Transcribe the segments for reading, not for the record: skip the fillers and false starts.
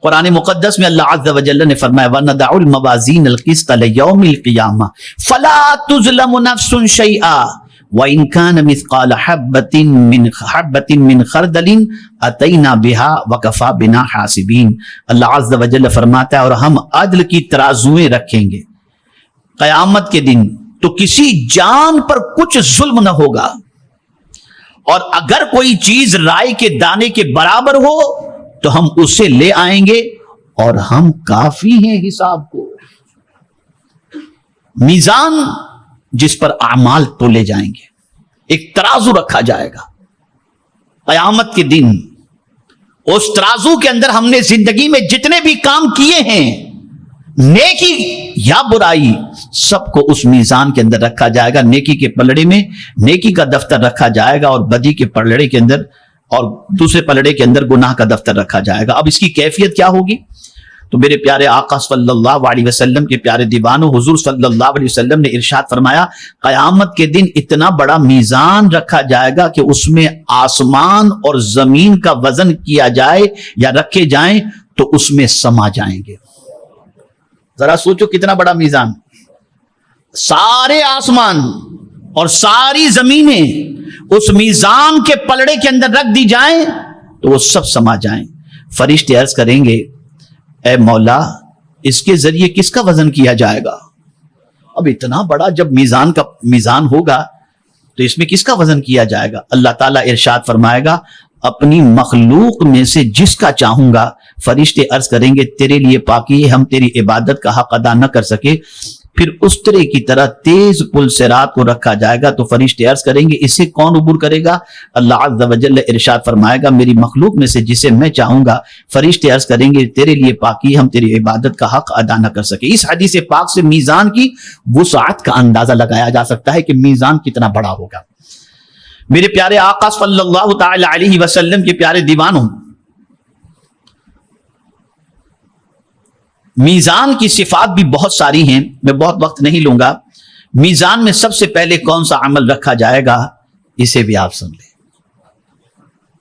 قرآن مقدس میں اللہ عز و جل نے فرمایا وَنَضَعُ الْمَوَازِينَ الْقِسْطَ لِيَوْمِ الْقِيَامَةِ فَلَا تُظْلَمُ نَفْسٌ شَيْئًا وَإِنْ كَانَ مِثْقَالَ حَبَّةٍ مِّنْ خَرْدَلٍ أَتَيْنَا بِهَا وَكَفَى بِنَا حَاسِبِينَ۔ اللہ عز و جل فرماتا ہے اور ہم عدل کی ترازویں رکھیں گے قیامت کے دن، تو کسی جان پر کچھ ظلم نہ ہوگا، اور اگر کوئی چیز رائے کے دانے کے برابر ہو تو ہم اسے لے آئیں گے اور ہم کافی ہیں حساب کو۔ میزان جس پر اعمال تولے جائیں گے، ایک ترازو رکھا جائے گا قیامت کے دن۔ اس ترازو کے اندر ہم نے زندگی میں جتنے بھی کام کیے ہیں، نیکی یا برائی، سب کو اس میزان کے اندر رکھا جائے گا۔ نیکی کے پلڑے میں نیکی کا دفتر رکھا جائے گا، اور بدی کے پلڑے کے اندر اور دوسرے پلڑے کے اندر گناہ کا دفتر رکھا جائے گا۔ اب اس کی کیفیت کیا ہوگی؟ تو میرے پیارے آقا صلی اللہ علیہ وسلم کے پیارے دیوانوں، حضور صلی اللہ علیہ وسلم نے ارشاد فرمایا قیامت کے دن اتنا بڑا میزان رکھا جائے گا کہ اس میں آسمان اور زمین کا وزن کیا جائے یا رکھے جائیں تو اس میں سما جائیں گے۔ ذرا سوچو کتنا بڑا میزان، سارے آسمان اور ساری زمینیں اس میزان کے پلڑے کے اندر رکھ دی جائیں تو وہ سب سما جائیں۔ فرشتے عرض کریں گے اے مولا اس کے ذریعے کس کا وزن کیا جائے گا؟ اب اتنا بڑا جب میزان ہوگا تو اس میں کس کا وزن کیا جائے گا؟ اللہ تعالیٰ ارشاد فرمائے گا اپنی مخلوق میں سے جس کا چاہوں گا۔ فرشتے عرض کریں گے تیرے لیے پاکی ہے، ہم تیری عبادت کا حق ادا نہ کر سکے۔ پھر استرے کی طرح تیز پل صراط کو رکھا جائے گا، تو فرشتے عرض کریں گے اسے کون عبور کرے گا؟ اللہ عز و جل ارشاد فرمائے گا میری مخلوق میں سے جسے میں چاہوں گا۔ فرشتے عرض کریں گے تیرے لیے پاکی ہم تیری عبادت کا حق ادا نہ کر سکے۔ اس حدیث پاک سے میزان کی وسعت کا اندازہ لگایا جا سکتا ہے کہ میزان کتنا بڑا ہوگا۔ میرے پیارے آقا صلی اللہ تعالی علیہ وسلم کے پیارے دیوانوں، میزان کی صفات بھی بہت ساری ہیں، میں بہت وقت نہیں لوں گا۔ میزان میں سب سے پہلے کون سا عمل رکھا جائے گا اسے بھی آپ سن لیں۔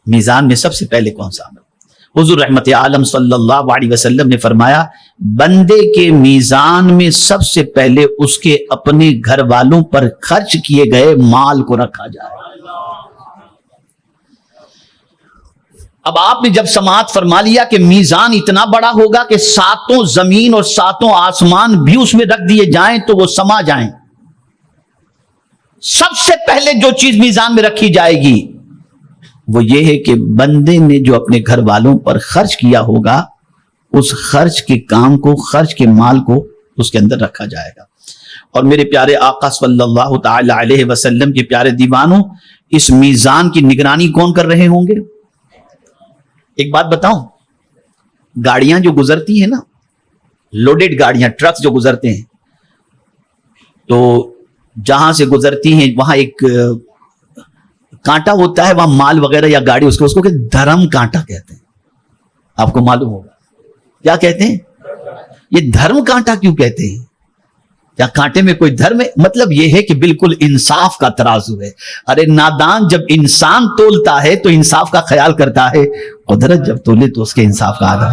میزان میں سب سے پہلے کون سا عمل؟ حضور رحمت عالم صلی اللہ علیہ وسلم نے فرمایا بندے کے میزان میں سب سے پہلے اس کے اپنے گھر والوں پر خرچ کیے گئے مال کو رکھا جائے۔ اب آپ نے جب سماعت فرما لیا کہ میزان اتنا بڑا ہوگا کہ ساتوں زمین اور ساتوں آسمان بھی اس میں رکھ دیے جائیں تو وہ سما جائیں، سب سے پہلے جو چیز میزان میں رکھی جائے گی وہ یہ ہے کہ بندے نے جو اپنے گھر والوں پر خرچ کیا ہوگا اس خرچ کے کام کو، خرچ کے مال کو اس کے اندر رکھا جائے گا۔ اور میرے پیارے آقا صلی اللہ تعالی علیہ وسلم کے پیارے دیوانوں، اس میزان کی نگرانی کون کر رہے ہوں گے؟ ایک بات بتاؤں، گاڑیاں جو گزرتی ہیں نا، لوڈڈ گاڑیاں، ٹرکس جو گزرتے ہیں، تو جہاں سے گزرتی ہیں وہاں ایک کانٹا ہوتا ہے، وہاں مال وغیرہ یا گاڑی اس کو کہ دھرم کانٹا کہتے ہیں۔ آپ کو معلوم ہوگا کیا کہتے ہیں؟ یہ دھرم کانٹا کیوں کہتے ہیں؟ کیا کانٹے میں کوئی دھرم ہے؟ مطلب یہ ہے کہ بالکل انصاف کا ترازو ہے۔ ارے نادان جب انسان تولتا ہے تو انصاف کا خیال کرتا ہے، قدرت جب تولے تو اس کے انصاف کا آدھا۔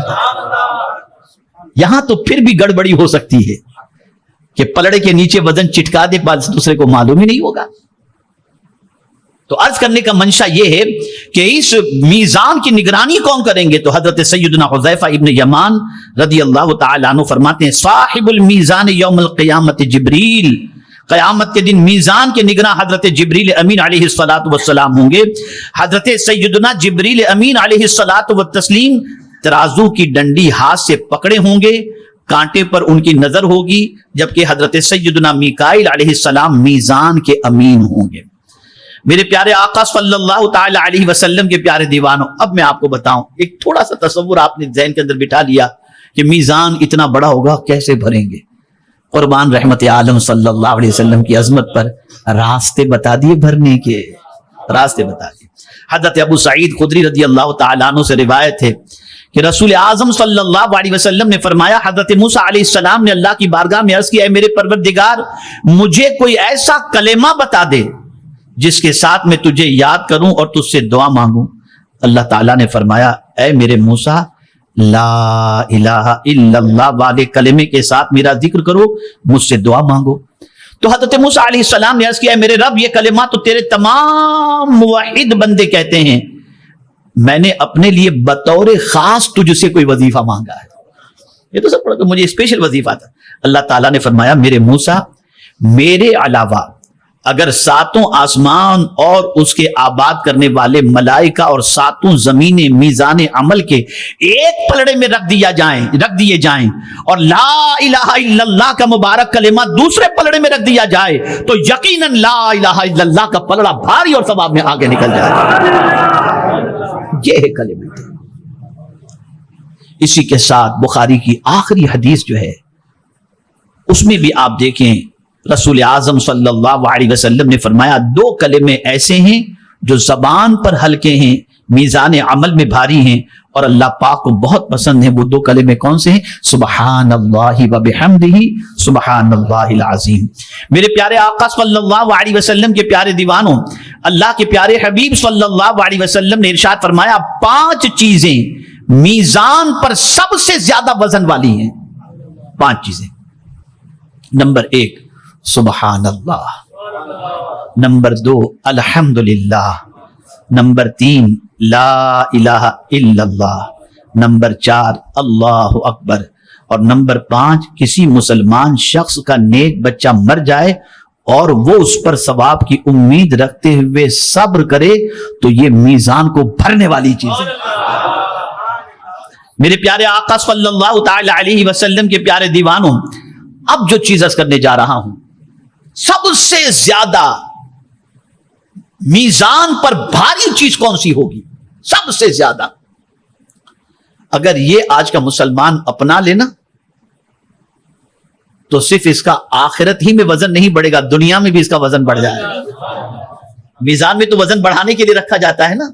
یہاں تو پھر بھی گڑبڑی ہو سکتی ہے کہ پلڑے کے نیچے وزن چٹکا دے، بعد دوسرے کو معلوم ہی نہیں ہوگا۔ تو عرض کرنے کا منشا یہ ہے کہ اس میزان کی نگرانی کون کریں گے؟ تو حضرت سیدنا حذیفہ ابن یمان رضی اللہ تعالیٰ عنہ فرماتے ہیں صاحب المیزان یوم القیامت جبریل، قیامت کے دن میزان کے نگراں حضرت جبریل امین علیہ الصلوۃ والسلام ہوں گے۔ حضرت سیدنا جبریل امین علیہ الصلوۃ والتسلیم ترازو کی ڈنڈی ہاتھ سے پکڑے ہوں گے، کانٹے پر ان کی نظر ہوگی، جبکہ حضرت سیدنا میکائیل علیہ السلام میزان کے امین ہوں گے۔ میرے پیارے آقا صلی اللہ تعالی علیہ وسلم کے پیارے دیوانوں، اب میں آپ کو بتاؤں، ایک تھوڑا سا تصور آپ نے ذہن کے اندر بٹھا لیا کہ میزان اتنا بڑا ہوگا، کیسے بھریں گے؟ قربان رحمت عالم صلی اللہ علیہ وسلم کی عظمت پر راستے بتا دیے بھرنے کے، راستے بتا دیے۔ حضرت ابو سعید خدری رضی اللہ تعالیٰ عنہ سے روایت ہے کہ رسول اعظم صلی اللہ علیہ وسلم نے فرمایا حضرت موسیٰ علیہ السلام نے اللہ کی بارگاہ میں عرض کیا اے میرے پروردگار مجھے کوئی ایسا کلمہ بتا دے جس کے ساتھ میں تجھے یاد کروں اور تجھ سے دعا مانگوں۔ اللہ تعالیٰ نے فرمایا اے میرے موسیٰ لا الہ الا اللہ والے کلمے کے ساتھ میرا ذکر کرو، مجھ سے دعا مانگو۔ تو حضرت موسیٰ علیہ السلام نے عرض کیا میرے رب یہ کلمات تو تیرے تمام موحد بندے کہتے ہیں، میں نے اپنے لیے بطور خاص تجھ سے کوئی وظیفہ مانگا ہے، یہ تو سب پڑھا تو مجھے اسپیشل وظیفہ تھا۔ اللہ تعالیٰ نے فرمایا میرے موسیٰ میرے علاوہ اگر ساتوں آسمان اور اس کے آباد کرنے والے ملائکہ اور ساتوں زمینیں میزان عمل کے ایک پلڑے میں رکھ دیے جائیں اور لا الہ الا اللہ کا مبارک کلمہ دوسرے پلڑے میں رکھ دیا جائے تو یقیناً لا الہ الا اللہ کا پلڑا بھاری اور ثواب میں آگے نکل جائے گا۔ یہ ہے کلمہ۔ اسی کے ساتھ بخاری کی آخری حدیث جو ہے اس میں بھی آپ دیکھیں رسول اعظم صلی اللہ علیہ وسلم نے فرمایا دو کلمے ایسے ہیں جو زبان پر ہلکے ہیں میزان عمل میں بھاری ہیں اور اللہ پاک کو بہت پسند ہیں۔ وہ دو کلمے کون سے ہیں؟ سبحان اللہ و بحمدہ سبحان اللہ العظیم۔ میرے پیارے آقا صلی اللہ علیہ وسلم کے پیارے دیوانوں، اللہ کے پیارے حبیب صلی اللہ علیہ وسلم نے ارشاد فرمایا 5 چیزیں میزان پر سب سے زیادہ وزن والی ہیں۔ 5 چیزیں۔ نمبر 1 سبحان اللہ، نمبر 2 الحمدللہ، نمبر 3 لا الہ الا اللہ، نمبر 4 اللہ اکبر، اور نمبر 5 کسی مسلمان شخص کا نیک بچہ مر جائے اور وہ اس پر ثواب کی امید رکھتے ہوئے صبر کرے تو یہ میزان کو بھرنے والی چیز ہے۔ میرے پیارے آقا صلی اللہ تعالی علیہ وسلم کے پیارے دیوانوں، اب جو چیز عرض کرنے جا رہا ہوں سب سے زیادہ میزان پر بھاری چیز کون سی ہوگی؟ سب سے زیادہ اگر یہ آج کا مسلمان اپنا لینا تو صرف اس کا آخرت ہی میں وزن نہیں بڑھے گا، دنیا میں بھی اس کا وزن بڑھ جائے گا۔ میزان میں تو وزن بڑھانے کے لیے رکھا جاتا ہے نا،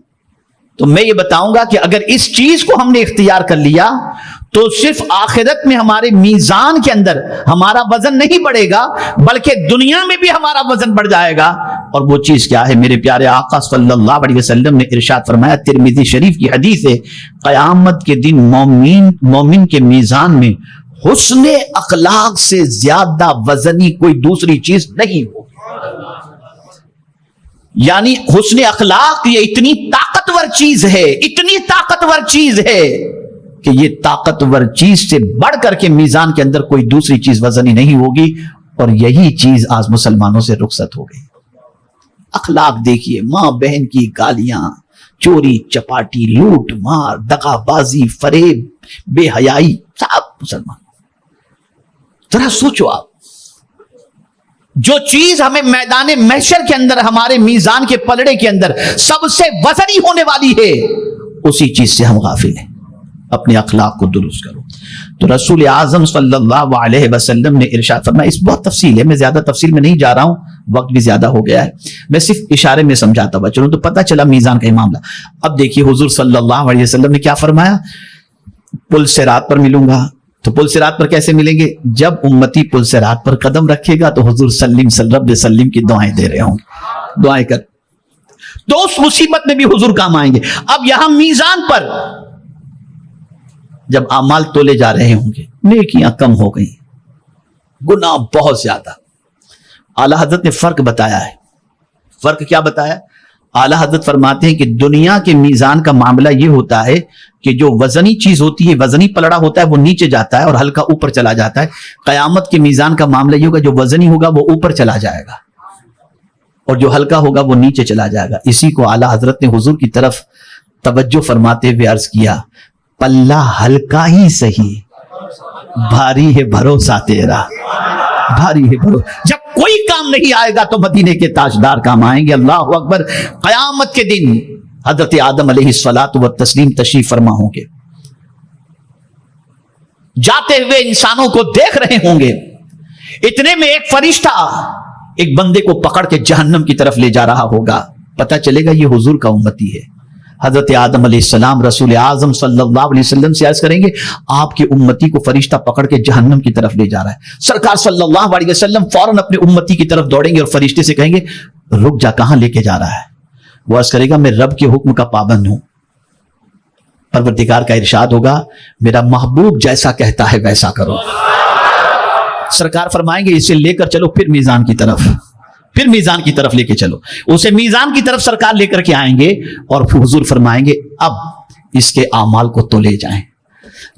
تو میں یہ بتاؤں گا کہ اگر اس چیز کو ہم نے اختیار کر لیا تو صرف آخرت میں ہمارے میزان کے اندر ہمارا وزن نہیں بڑھے گا بلکہ دنیا میں بھی ہمارا وزن بڑھ جائے گا۔ اور وہ چیز کیا ہے؟ میرے پیارے آقا صلی اللہ علیہ وسلم نے ارشاد فرمایا، ترمذی شریف کی حدیث ہے، قیامت کے دن مومن کے میزان میں حسن اخلاق سے زیادہ وزنی کوئی دوسری چیز نہیں ہوگی۔ یعنی حسن اخلاق یہ اتنی طاقتور چیز ہے، اتنی طاقتور چیز ہے کہ یہ طاقتور چیز سے بڑھ کر کے میزان کے اندر کوئی دوسری چیز وزنی نہیں ہوگی، اور یہی چیز آج مسلمانوں سے رخصت ہو گئی۔ اخلاق دیکھیے، ماں بہن کی گالیاں، چوری چپاٹی، لوٹ مار، دغا بازی، فریب، بے حیائی، سب مسلمان۔ ذرا سوچو آپ، جو چیز ہمیں میدان محشر کے اندر ہمارے میزان کے پلڑے کے اندر سب سے وزنی ہونے والی ہے، اسی چیز سے ہم غافل ہیں۔ اپنے اخلاق کو درست کرو۔ تو رسول اعظم صلی اللہ علیہ وسلم نے ارشاد فرمایا، اس بہت تفصیل ہے، میں زیادہ تفصیل میں نہیں جا رہا ہوں، وقت بھی زیادہ ہو گیا ہے، میں صرف اشارے میں سمجھاتا ہوا چلوں تو پتہ چلا میزان کا یہ معاملہ۔ اب دیکھیے حضور صلی اللہ علیہ وسلم نے کیا فرمایا، پل صراط پر ملوں گا۔ تو پل صراط پر کیسے ملیں گے؟ جب امتی پل صراط پر قدم رکھے گا تو حضور رب سلم کی دعائیں دے رہے ہوں گے، دعائیں کر، تو اس مصیبت میں بھی حضور کام آئیں گے۔ اب یہاں میزان پر جب اعمال تولے جا رہے ہوں گے، نیکیاں کم ہو گئی، گناہ بہت زیادہ، اعلیٰ حضرت نے فرق بتایا ہے۔ فرق کیا بتایا؟ اعلیٰ حضرت فرماتے ہیں کہ دنیا کے میزان کا معاملہ یہ ہوتا ہے کہ جو وزنی چیز ہوتی ہے، وزنی پلڑا ہوتا ہے، وہ نیچے جاتا ہے اور ہلکا اوپر چلا جاتا ہے۔ قیامت کے میزان کا معاملہ یہ ہوگا، جو وزنی ہوگا وہ اوپر چلا جائے گا اور جو ہلکا ہوگا وہ نیچے چلا جائے گا۔ اسی کو اعلیٰ حضرت نے حضور کی طرف توجہ فرماتے ہوئے عرض کیا، پلہ ہلکا ہی سہی، بھاری ہے بھروسہ تیرا، بھاری ہے بھروسہ۔ جب کوئی کام نہیں آئے گا تو مدینے کے تاجدار کام آئیں گے۔ اللہ اکبر۔ قیامت کے دن حضرت آدم علیہ الصلاۃ والتسلیم تشریف فرما ہوں گے، جاتے ہوئے انسانوں کو دیکھ رہے ہوں گے، اتنے میں ایک فرشتہ ایک بندے کو پکڑ کے جہنم کی طرف لے جا رہا ہوگا، پتہ چلے گا یہ حضور کا امتی ہے۔ حضرت آدم علیہ السلام رسول اعظم صلی اللہ علیہ وسلم سے عرض کریں گے، آپ کی امتی کو فرشتہ پکڑ کے جہنم کی طرف لے جا رہا ہے۔ سرکار صلی اللہ علیہ وسلم فوراً اپنے امتی کی طرف دوڑیں گے اور فرشتے سے کہیں گے، رک جا، کہاں لے کے جا رہا ہے؟ وہ عرض کرے گا، میں رب کے حکم کا پابند ہوں، پروردگار کا ارشاد ہوگا میرا محبوب جیسا کہتا ہے ویسا کرو. سرکار فرمائیں گے اسے لے کر چلو پھر میزان کی طرف لے کے چلو. اسے میزان کی طرف سرکار لے کر کے آئیں گے اور پھر حضور فرمائیں گے اب اس کے اعمال کو تولے جائیں.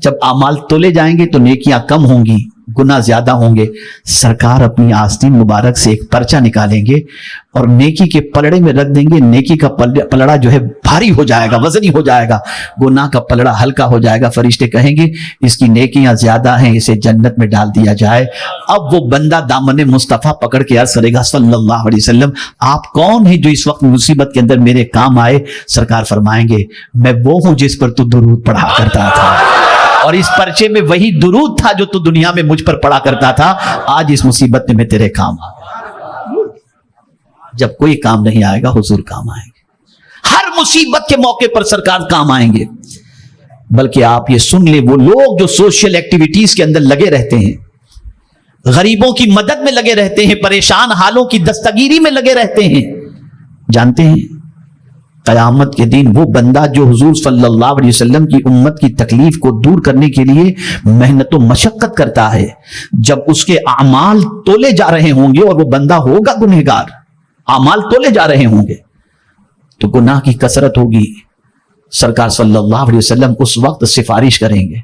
جب اعمال تولے جائیں گے تو نیکیاں کم ہوں گی, گناہ زیادہ ہوں گے. سرکار اپنی آستین مبارک سے ایک پرچہ نکالیں گے اور نیکی کے پلڑے میں رکھ دیں گے. نیکی کا پلڑا جو ہے بھاری ہو جائے گا, وزنی ہو جائے گا, گناہ کا پلڑا ہلکا ہو جائے گا. فرشتے کہیں گے اس کی نیکیاں زیادہ ہیں, اسے جنت میں ڈال دیا جائے. اب وہ بندہ دامن مصطفیٰ پکڑ کے عرض کرے گا صلی اللہ علیہ وسلم آپ کون ہیں جو اس وقت مصیبت کے اندر میرے کام آئے؟ سرکار فرمائیں گے میں وہ ہوں جس پر تو درود پڑھا کرتا تھا, اور اس پرچے میں وہی درود تھا جو تو دنیا میں مجھ پر پڑھا کرتا تھا. آج اس مصیبت میں تیرے کام آ. جب کوئی کام نہیں آئے گا حضور کام آئیں گے. ہر مصیبت کے موقع پر سرکار کام آئیں گے. بلکہ آپ یہ سن لیں وہ لوگ جو سوشل ایکٹیویٹیز کے اندر لگے رہتے ہیں, غریبوں کی مدد میں لگے رہتے ہیں, پریشان حالوں کی دستگیری میں لگے رہتے ہیں, جانتے ہیں قیامت کے دن وہ بندہ جو حضور صلی اللہ علیہ وسلم کی امت کی تکلیف کو دور کرنے کے لیے محنت و مشقت کرتا ہے, جب اس کے اعمال تولے جا رہے ہوں گے اور وہ بندہ ہوگا گنہگار, اعمال تولے جا رہے ہوں گے تو گناہ کی کثرت ہوگی. سرکار صلی اللہ علیہ وسلم اس وقت سفارش کریں گے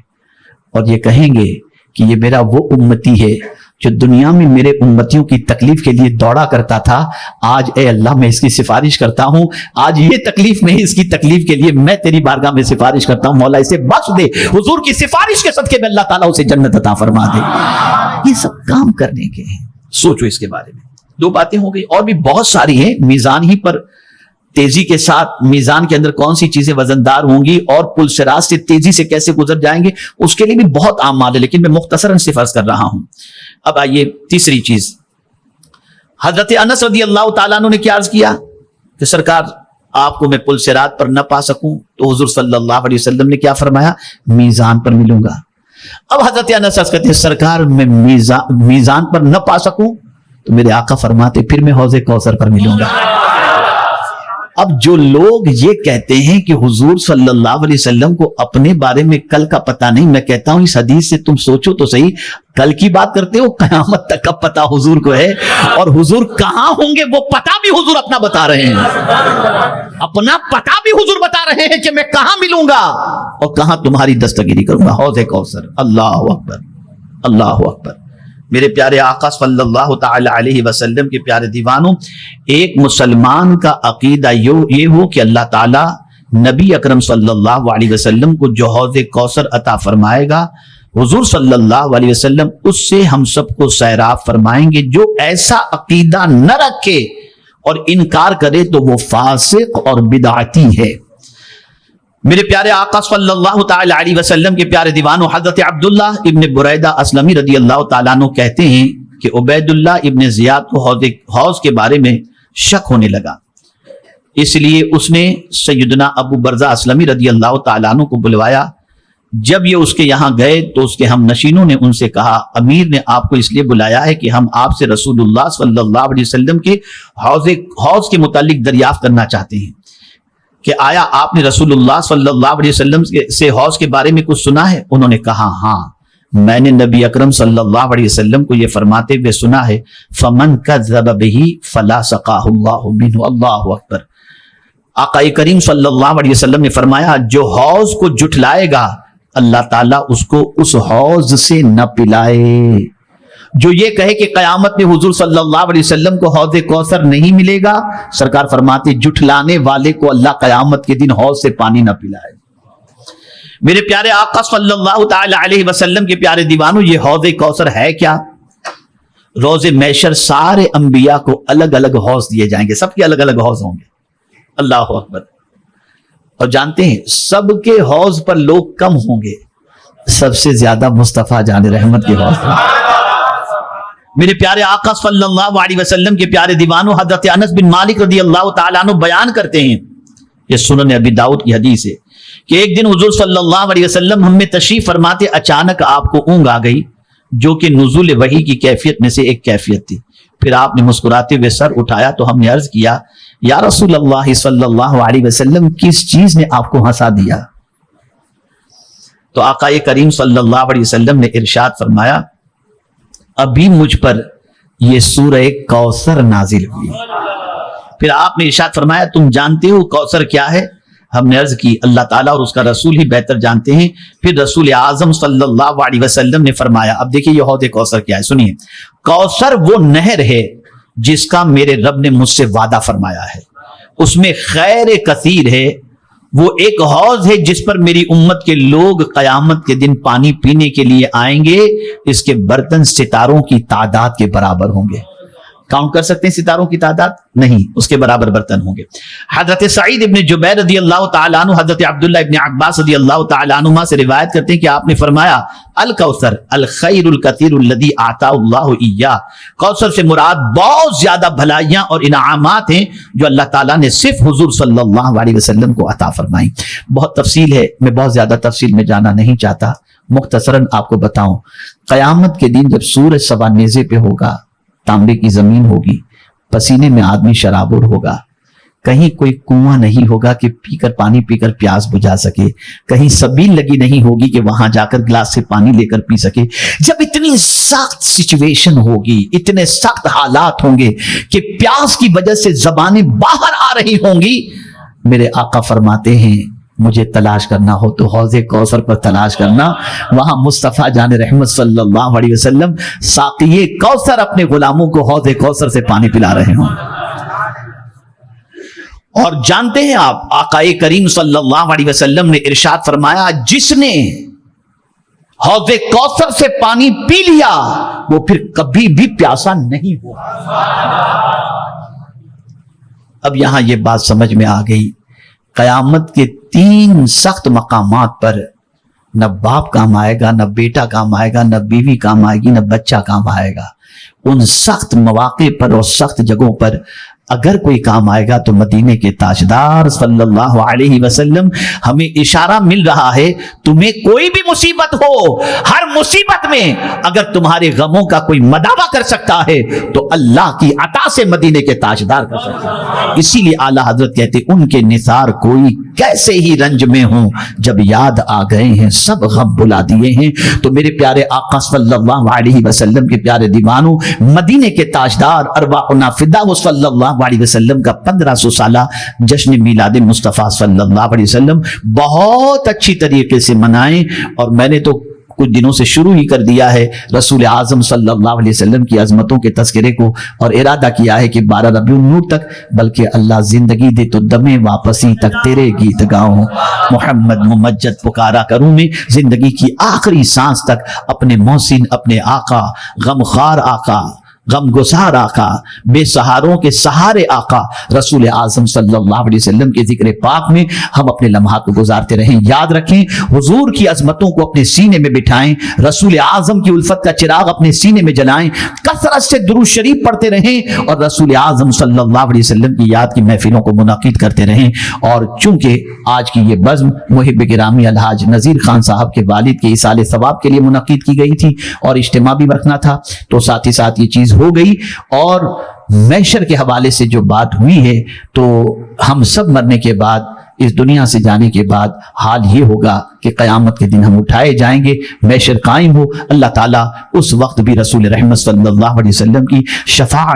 اور یہ کہیں گے کہ یہ میرا وہ امتی ہے جو دنیا میں میرے امتیوں کی تکلیف کے لیے دوڑا کرتا تھا. آج اے اللہ میں اس کی سفارش کرتا ہوں, آج یہ تکلیف میں اس کی تکلیف کے لیے میں تیری بارگاہ میں سفارش کرتا ہوں, مولا اسے بخش دے. حضور کی سفارش کے صدقے میں اللہ تعالیٰ اسے جنت عطا فرما دے. یہ سب کام کرنے کے ہیں. سوچو اس کے بارے میں. دو باتیں ہو گئی, اور بھی بہت ساری ہیں. میزان ہی پر تیزی کے ساتھ میزان کے اندر کون سی چیزیں وزندار ہوں گی اور پل صراط سے تیزی سے کیسے گزر جائیں گے, اس کے لیے بھی بہت اعمال ہے, لیکن میں مختصراً صرف عرض کر رہا ہوں. اب آئیے تیسری چیز, حضرت انس رضی اللہ تعالیٰ عنہ نے کیا عرض کیا کہ سرکار آپ کو میں پل صراط پر نہ پا سکوں تو حضور صلی اللہ علیہ وسلم نے کیا فرمایا, میزان پر ملوں گا. اب حضرت انس عرض کرتے ہیں سرکار میں میزان پر نہ پا سکوں تو میرے آقا فرماتے پھر میں حوض کوثر پر ملوں گا. اب جو لوگ یہ کہتے ہیں کہ حضور صلی اللہ علیہ وسلم کو اپنے بارے میں کل کا پتہ نہیں, میں کہتا ہوں اس حدیث سے تم سوچو تو صحیح, کل کی بات کرتے ہو, قیامت تک کا پتہ حضور کو ہے, اور حضور کہاں ہوں گے وہ پتہ بھی حضور اپنا بتا رہے ہیں. اپنا پتہ بھی حضور بتا رہے ہیں کہ میں کہاں ملوں گا اور کہاں تمہاری دستگیری کروں گا. حوض کوثر. اللہ اکبر, اللہ اکبر. میرے پیارے آقا صلی اللہ تعالی علیہ وسلم کے پیارے دیوانوں, ایک مسلمان کا عقیدہ یہ ہو کہ اللہ تعالیٰ نبی اکرم صلی اللہ علیہ وسلم کو جو حوض کوثر عطا فرمائے گا, حضور صلی اللہ علیہ وسلم اس سے ہم سب کو سیراب فرمائیں گے. جو ایسا عقیدہ نہ رکھے اور انکار کرے تو وہ فاسق اور بدعتی ہے. میرے پیارے آقا صلی اللہ تعالی علیہ وسلم کے پیارے دیوانوں, حضرت عبداللہ ابن بریدہ اسلمی رضی اللہ تعالیٰ عنہ کہتے ہیں کہ عبید اللہ ابن زیاد کو حوض کے بارے میں شک ہونے لگا, اس لیے اس نے سیدنا ابو برزہ اسلمی رضی اللہ تعالیٰ عنہ کو بلوایا. جب یہ اس کے یہاں گئے تو اس کے ہم نشینوں نے ان سے کہا امیر نے آپ کو اس لیے بلایا ہے کہ ہم آپ سے رسول اللہ صلی اللہ علیہ وسلم کے حوض کے متعلق دریافت کرنا چاہتے ہیں کہ آیا آپ نے رسول اللہ صلی اللہ علیہ وسلم سے حوض کے بارے میں کچھ سنا ہے؟ انہوں نے کہا ہاں, میں نے نبی اکرم صلی اللہ علیہ وسلم کو یہ فرماتے ہوئے سنا ہے فمن کذب بہ فلا سقاہ اللہ منہ. اللہ اکبر. آقا کریم صلی اللہ علیہ وسلم نے فرمایا جو حوض کو جھٹلائے گا اللہ تعالیٰ اس کو اس حوض سے نہ پلائے. جو یہ کہے کہ قیامت میں حضور صلی اللہ علیہ وسلم کو حوض کوثر نہیں ملے گا, سرکار فرماتے جھٹلانے والے کو اللہ قیامت کے دن حوض سے پانی نہ پلائے. میرے پیارے آقا صلی اللہ تعالی علیہ وسلم کے پیارے دیوانوں, یہ حوض کوثر ہے کیا؟ روز محشر سارے انبیاء کو الگ الگ حوض دیے جائیں گے, سب کے الگ الگ حوض ہوں گے. اللہ اکبر. اور جانتے ہیں سب کے حوض پر لوگ کم ہوں گے, سب سے زیادہ مصطفیٰ جان رحمت کے حوض پر. میرے پیارے آقا صلی اللہ علیہ وسلم کے پیارے دیوانوں, حضرت انس بن مالک رضی اللہ تعالیٰ عنہ بیان کرتے ہیں, یہ سنن ابی داؤد کی حدیث ہے کہ ایک دن حضور صلی اللہ علیہ وسلم ہم میں تشریف فرماتے, اچانک آپ کو اونگ آ گئی جو کہ نزول وحی کی کیفیت میں سے ایک کیفیت تھی. پھر آپ نے مسکراتے ہوئے سر اٹھایا تو ہم نے عرض کیا یا رسول اللہ صلی اللہ علیہ وسلم کس چیز نے آپ کو ہنسا دیا؟ تو آقا کریم صلی اللہ علیہ وسلم نے ارشاد فرمایا ابھی مجھ پر یہ سورہ کوثر نازل ہوئی. پھر آپ نے ارشاد فرمایا تم جانتے ہو کوثر کیا ہے؟ ہم نے عرض کی اللہ تعالیٰ اور اس کا رسول ہی بہتر جانتے ہیں. پھر رسول اعظم صلی اللہ علیہ وسلم نے فرمایا اب دیکھیے یہ حوض کوثر کیا ہے. سنیے, کوثر وہ نہر ہے جس کا میرے رب نے مجھ سے وعدہ فرمایا ہے, اس میں خیر کثیر ہے. وہ ایک حوض ہے جس پر میری امت کے لوگ قیامت کے دن پانی پینے کے لیے آئیں گے. اس کے برتن ستاروں کی تعداد کے برابر ہوں گے. کاؤنٹ کر سکتے ہیں ستاروں کی تعداد؟ نہیں, اس کے برابر برتن ہوں گے. حضرت سعید ابن جبیر رضی اللہ تعالیٰ عنہ حضرت عبداللہ ابن عباس رضی اللہ تعالیٰ عنہما سے روایت کرتے ہیں کہ آپ نے فرمایا الکوثر الخیر الکثیر الذی آتا اللہ ایاہ. کوثر سے مراد بہت زیادہ بھلائیاں اور انعامات ہیں جو اللہ تعالیٰ نے صرف حضور صلی اللہ علیہ وسلم کو عطا فرمائی. بہت تفصیل ہے, میں بہت زیادہ تفصیل میں جانا نہیں چاہتا, مختصراً آپ کو بتاؤں. قیامت کے دن جب سورج سوا نیزے پہ ہوگا, تانبے کی زمین ہوگی, پسینے میں آدمی شرابور ہوگا, کہیں کوئی کنواں نہیں ہوگا کہ پانی پی کر پیاس بجھا سکے, کہیں سبیل لگی نہیں ہوگی کہ وہاں جا کر گلاس سے پانی لے کر پی سکے. جب اتنی سخت سچویشن ہوگی, اتنے سخت حالات ہوں گے کہ پیاس کی وجہ سے زبانیں باہر آ رہی ہوں گی, میرے آقا فرماتے ہیں مجھے تلاش کرنا ہو تو حوض کوثر پر تلاش کرنا. وہاں مصطفیٰ جان رحمت صلی اللہ علیہ وسلم ساقی کوثر اپنے غلاموں کو حوض کوثر سے پانی پلا رہے ہوں. اور جانتے ہیں آپ آقا کریم صلی اللہ علیہ وسلم نے ارشاد فرمایا جس نے حوض کوثر سے پانی پی لیا وہ پھر کبھی بھی پیاسا نہیں ہوا. اب یہاں یہ بات سمجھ میں آ گئی, قیامت کے 3 سخت مقامات پر نہ باپ کام آئے گا, نہ بیٹا کام آئے گا, نہ بیوی کام آئے گی, نہ بچہ کام آئے گا. ان سخت مواقع پر اور سخت جگہوں پر اگر کوئی کام آئے گا تو مدینے کے تاجدار صلی اللہ علیہ وسلم ہمیں اشارہ مل رہا ہے تمہیں کوئی بھی مصیبت ہو, ہر مصیبت میں اگر تمہارے غموں کا کوئی مداوع کر سکتا ہے تو اللہ کی عطا سے مدینے کے تاجدار کر سکتا ہے. اسی لیے اعلیٰ حضرت کہتے ان کے نثار کوئی کیسے ہی رنج میں ہوں, جب یاد آ گئے ہیں سب غم بلا دیے ہیں. تو میرے پیارے آقا صلی اللہ علیہ وسلم کے پیارے دیوانوں, مدینے کے تاجدار ارواحنا فداء صلی اللہ علیہ وسلم کا 1500 سالہ جشن میلاد مصطفیٰ صلی اللہ علیہ وسلم بہت اچھی طریقے سے منائیں. اور میں نے تو کچھ دنوں سے شروع ہی کر دیا ہے رسول اعظم صلی اللہ علیہ وسلم کی عظمتوں کے تذکرے کو, اور ارادہ کیا ہے کہ 12 ربیع النور تک, بلکہ اللہ زندگی دے تو دمے واپسی تک تیرے گیت گاؤں, محمد ممجد پکارا کروں میں, زندگی کی آخری سانس تک اپنے محسن, اپنے آقا, غمخوار آقا, غم گسار آقا, بے سہاروں کے سہارے آقا رسول اعظم صلی اللہ علیہ وسلم کے ذکر پاک میں ہم اپنے لمحات کو گزارتے رہیں. یاد رکھیں حضور کی عظمتوں کو اپنے سینے میں بٹھائیں, رسول اعظم کی الفت کا چراغ اپنے سینے میں جلائیں, کثرت سے درود شریف پڑھتے رہیں اور رسول اعظم صلی اللہ علیہ وسلم کی یاد کی محفلوں کو منعقد کرتے رہیں. اور چونکہ آج کی یہ بزم محب گرامی الحاج نذیر خان صاحب کے والد کے ایصال ثواب کے لیے منعقد کی گئی تھی اور اجتماع بھی رکھنا تھا, تو ساتھ ہی ساتھ یہ چیز ہو گئی. اور محشر کے حوالے سے جو بات ہوئی ہے تو ہم سب مرنے کے بعد, اس دنیا سے جانے کے بعد حال یہ ہوگا کہ قیامت کے دن ہم اٹھائے جائیں گے, محشر قائم ہو. اللہ تعالیٰ اس وقت بھی رسول رحمت صلی اللہ علیہ وسلم کی شفاعت